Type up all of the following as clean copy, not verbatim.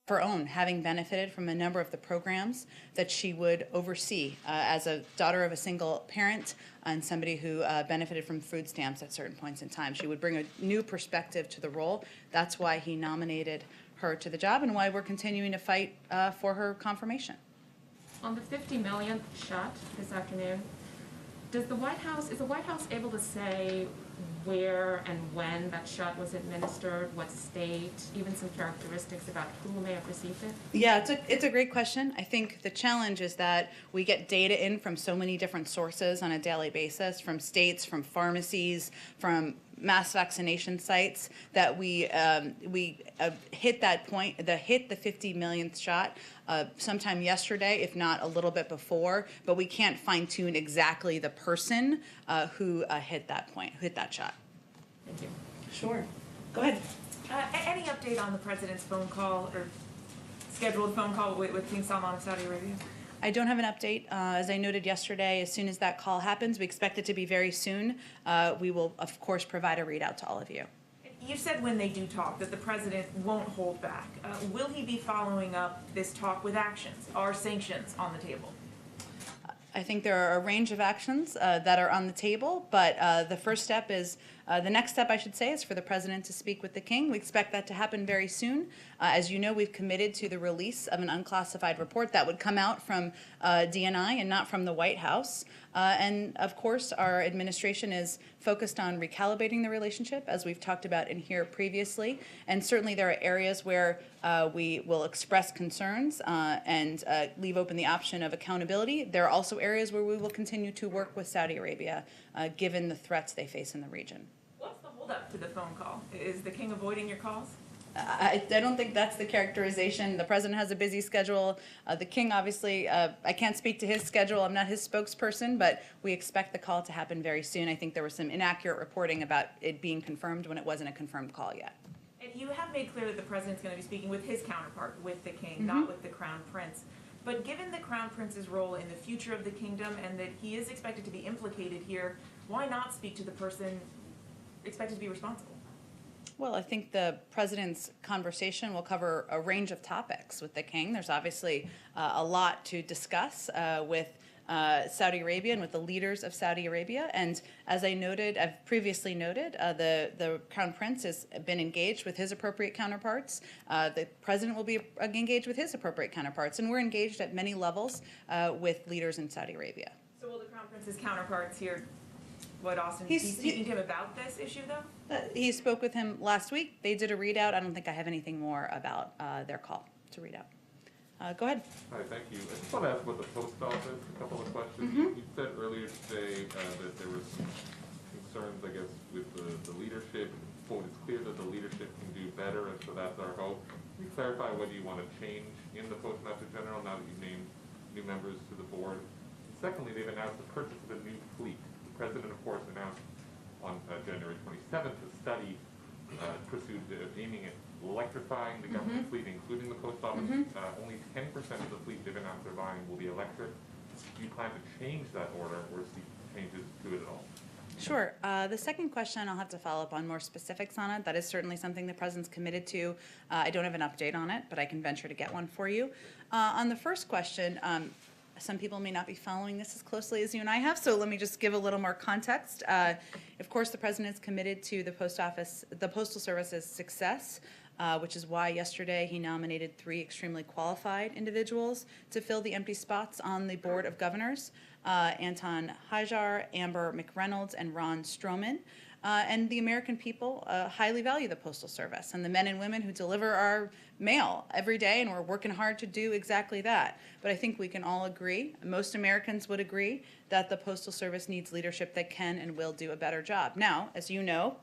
her own, having benefited from a number of the programs that she would oversee as a daughter of a single parent and somebody who benefited from food stamps at certain points in time. She would bring a new perspective to the role. That's why he nominated her to the job and why we're continuing to fight for her confirmation. On the 50 millionth shot this afternoon, is the White House able to say where and when that shot was administered, what state, even some characteristics about who may have received it? Yeah, it's a great question. I think the challenge is that we get data in from so many different sources on a daily basis, from states, from pharmacies, from mass vaccination sites, that we hit that point, hit the 50 millionth shot sometime yesterday, if not a little bit before, but we can't fine tune exactly the person who hit that point, hit that shot. Thank you. Sure. Go ahead. Any update on the president's phone call or scheduled phone call with King Salman of Saudi Arabia? I don't have an update. As I noted yesterday, as soon as that call happens, we expect it to be very soon. We will, of course, provide a readout to all of you. You said when they do talk that the president won't hold back. Will he be following up this talk with actions? Are sanctions on the table? I think there are a range of actions that are on the table, but the first step is, the next step I should say, is for the president to speak with the king. We expect that to happen very soon. As you know, we've committed to the release of an unclassified report that would come out from DNI and not from the White House. And of course, our administration is focused on recalibrating the relationship, as we've talked about in here previously. And certainly there are areas where we will express concerns and leave open the option of accountability. There are also areas where we will continue to work with Saudi Arabia, given the threats they face in the region. What's the holdup to the phone call? Is the king avoiding your calls? I don't think that's the characterization. The president has a busy schedule. The king, obviously, I can't speak to his schedule. I'm not his spokesperson, but we expect the call to happen very soon. I think there was some inaccurate reporting about it being confirmed when it wasn't a confirmed call yet. And you have made clear that the president's going to be speaking with his counterpart, with the king, not with the crown prince. But given the crown prince's role in the future of the kingdom and that he is expected to be implicated here, why not speak to the person expected to be responsible? Well, I think the president's conversation will cover a range of topics with the king. There's obviously a lot to discuss with Saudi Arabia and with the leaders of Saudi Arabia. And as I've previously noted, the Crown Prince has been engaged with his appropriate counterparts. The president will be engaged with his appropriate counterparts. And we're engaged at many levels with leaders in Saudi Arabia. So will the Crown Prince's counterparts here, Austin, be speaking to him about this issue, though? He spoke with him last week. They did a readout. I don't think I have anything more about their call to read out. Go ahead. Hi, thank you. I just want to ask about the post office, a couple of questions. You said earlier today that there was some concerns, I guess, with the leadership. Quote, it's clear that the leadership can do better, and so that's our hope. Can you clarify whether you want to change in the Postmaster General now that you've named new members to the board? And secondly, they've announced the purchase of a new fleet. The president, of course, announced on January 27th a study pursued aiming at electrifying the government fleet, including the post office. Only 10% of the fleet they've announced they're buying will be electric. Do you plan to change that order or see changes to it at all? Sure. The second question, I'll have to follow up on more specifics on it. That is certainly something the president's committed to. I don't have an update on it, but I can venture to get one for you. On the first question, some people may not be following this as closely as you and I have, so let me just give a little more context. Of course, the president is committed to the Postal Service's success, which is why yesterday he nominated 3 extremely qualified individuals to fill the empty spots on the Board of Governors, Anton Hajar, Amber McReynolds, and Ron Stroman. And the American people highly value the Postal Service and the men and women who deliver our mail every day, and we're working hard to do exactly that. But I think we can all agree, most Americans would agree, that the Postal Service needs leadership that can and will do a better job. Now, as you know,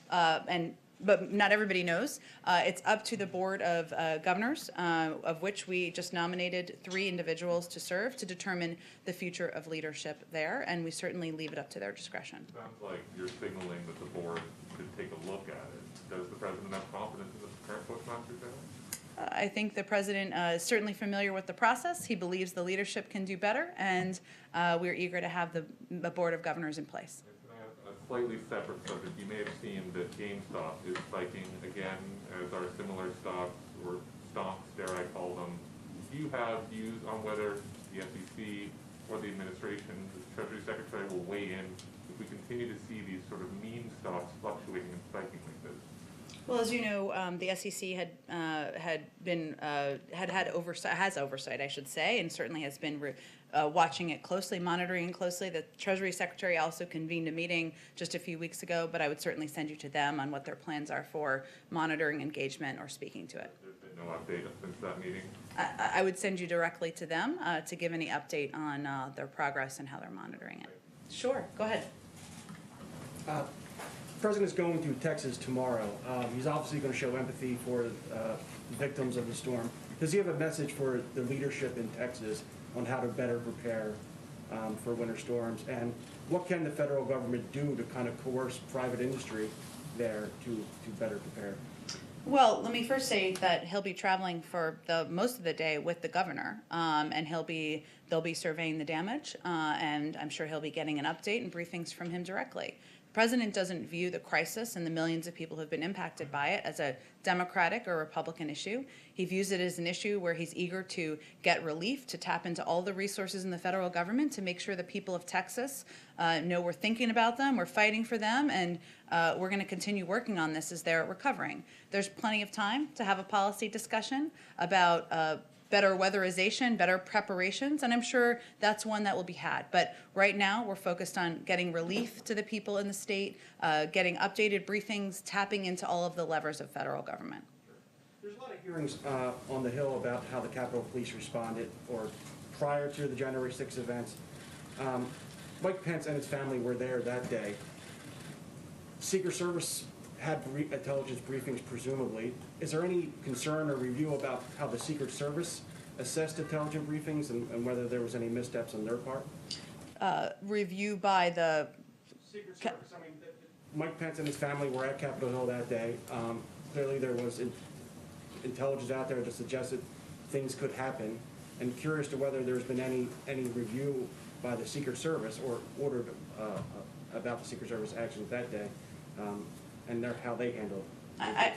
but not everybody knows, it's up to the Board of Governors, of which we just nominated 3 individuals to serve to determine the future of leadership there, and we certainly leave it up to their discretion. Sounds like you're signaling that the board should take a look at it. Does the president have confidence in the current Postmaster General? I think the president is certainly familiar with the process. He believes the leadership can do better, and we're eager to have the Board of Governors in place. A slightly separate subject. You may have seen that GameStop is spiking again, as are similar stocks or stomps, dare I call them. Do you have views on whether the SEC or the administration, the Treasury Secretary will weigh in if we continue to see these sort of meme stocks fluctuating and spiking like this? Well, as you know, the SEC has oversight, I should say, and certainly has been watching it closely, monitoring it closely. The Treasury Secretary also convened a meeting just a few weeks ago, but I would certainly send you to them on what their plans are for monitoring engagement or speaking to it. There's been no update since that meeting? I would send you directly to them to give any update on their progress and how they're monitoring it. Sure, go ahead. The President's going to Texas tomorrow. He's obviously going to show empathy for victims of the storm. Does he have a message for the leadership in Texas on how to better prepare for winter storms? And what can the federal government do to kind of coerce private industry there to better prepare? Well, let me first say that he'll be traveling for most of the day with the governor, and they'll be surveying the damage, and I'm sure he'll be getting an update and briefings from him directly. The president doesn't view the crisis and the millions of people who have been impacted by it as a Democratic or Republican issue. He views it as an issue where he's eager to get relief, to tap into all the resources in the federal government to make sure the people of Texas know we're thinking about them, we're fighting for them, and we're going to continue working on this as they're recovering. There's plenty of time to have a policy discussion about better weatherization, better preparations, and I'm sure that's one that will be had. But right now, we're focused on getting relief to the people in the state, getting updated briefings, tapping into all of the levers of federal government. There's a lot of hearings on the Hill about how the Capitol Police responded or prior to the January 6th events. Mike Pence and his family were there that day. Secret Service had intelligence briefings, presumably. Is there any concern or review about how the Secret Service assessed intelligence briefings and whether there was any missteps on their part? Review by the Secret Service. I mean, Mike Pence and his family were at Capitol Hill that day. Clearly, there was intelligence out there that suggested things could happen. And curious to whether there's been any review by the Secret Service or ordered about the Secret Service actions that day. And how they handle it.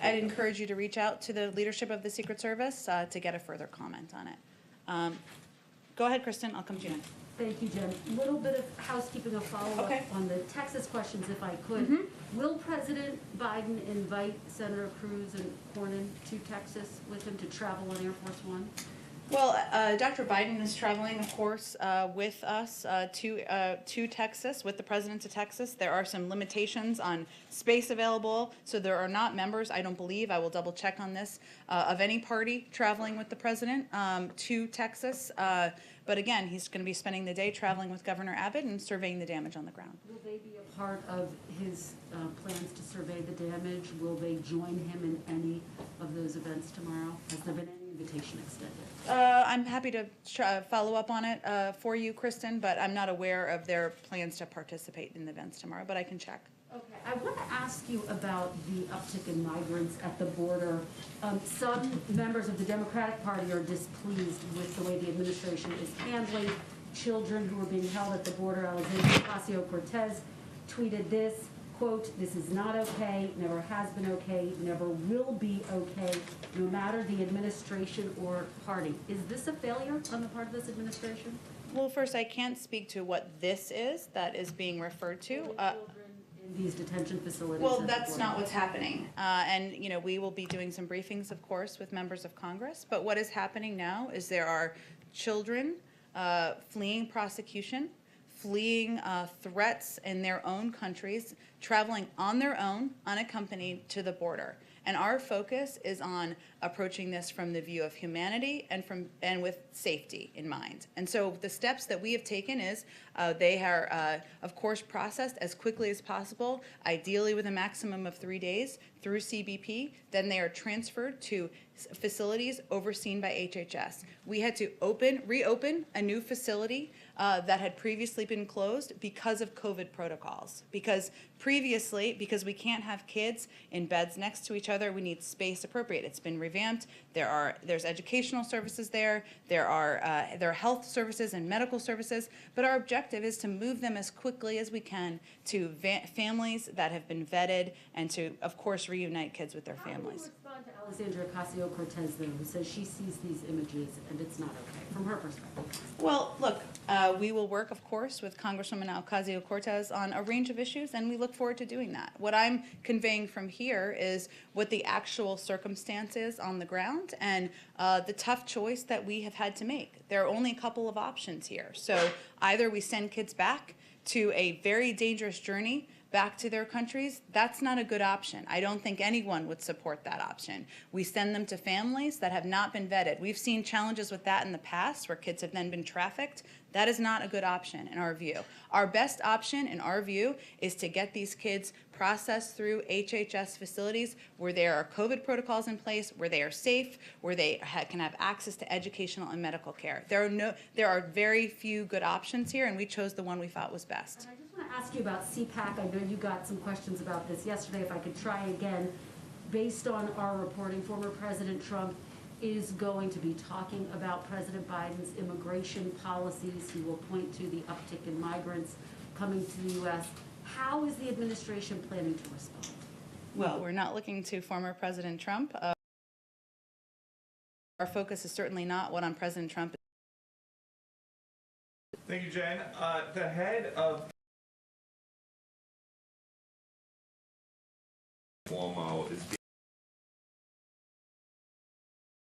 I'd encourage you to reach out to the leadership of the Secret Service to get a further comment on it. Go ahead, Kristen. I'll come to you next. Thank you, Jen. A little bit of housekeeping, a follow-up Okay. on the Texas questions, if I could. Will President Biden invite Senator Cruz and Cornyn to Texas with him to travel on Air Force One? Well, Dr. Biden is traveling, of course, with us to Texas, with the president to Texas. There are some limitations on space available, so there are not members, I don't believe, I will double check on this, of any party traveling with the president to Texas. But again, he's going to be spending the day traveling with Governor Abbott and surveying the damage on the ground. Will they be a part of his plans to survey the damage? Will they join him in any of those events tomorrow? Has there been any invitation extended? I'm happy to follow up on it for you, Kristen, but I'm not aware of their plans to participate in the events tomorrow, but I can check. Okay, I want to ask you about the uptick in migrants at the border. Some members of the Democratic Party are displeased with the way the administration is handling children who are being held at the border. Alexandria Ocasio-Cortez tweeted this, quote, "This is not okay, never has been okay, never will be okay, no matter the administration or party." Is this a failure on the part of this administration? Well, first, I can't speak to what this is that is being referred to. Children in these detention facilities. Well, at the that's border. not what's happening. And, you know, we will be doing some briefings, of course, with members of Congress. But what is happening now is there are children fleeing prosecution, fleeing threats in their own countries, traveling on their own, unaccompanied, to the border. And our focus is on approaching this from the view of humanity and with safety in mind. And so the steps that we have taken is they are, of course, processed as quickly as possible, ideally with a maximum of 3 days through CBP. Then they are transferred to facilities overseen by HHS. We had to reopen a new facility that had previously been closed because of COVID protocols. Because previously, because we can't have kids in beds next to each other, we need space appropriate. It's been revamped. There's educational services there. There are health services and medical services. But our objective is to move them as quickly as we can to families that have been vetted and to, of course, reunite kids with their families. How do you respond to Alexandria Ocasio-Cortez, though, who says she sees these images and it's not okay, from her perspective? Well, look, we will work, of course, with Congresswoman Ocasio-Cortez on a range of issues, and we look forward to doing that. What I'm conveying from here is what the actual circumstance is on the ground and the tough choice that we have had to make. There are only a couple of options here. So either we send kids back to a very dangerous journey back to their countries. That's not a good option. I don't think anyone would support that option. We send them to families that have not been vetted. We've seen challenges with that in the past where kids have then been trafficked. That is not a good option in our view. Our best option in our view is to get these kids processed through HHS facilities where there are COVID protocols in place, where they are safe, where they can have access to educational and medical care. There are very few good options here, and we chose the one we thought was best. And I just want to ask you about CPAC. I know you got some questions about this yesterday. If I could try again, based on our reporting, former President Trump is going to be talking about President Biden's immigration policies. He will point to the uptick in migrants coming to the U.S. How is the administration planning to respond? Well, we're not looking to former President Trump. Our focus is certainly not what on President Trump. Thank you, Jen. The head of Cuomo is being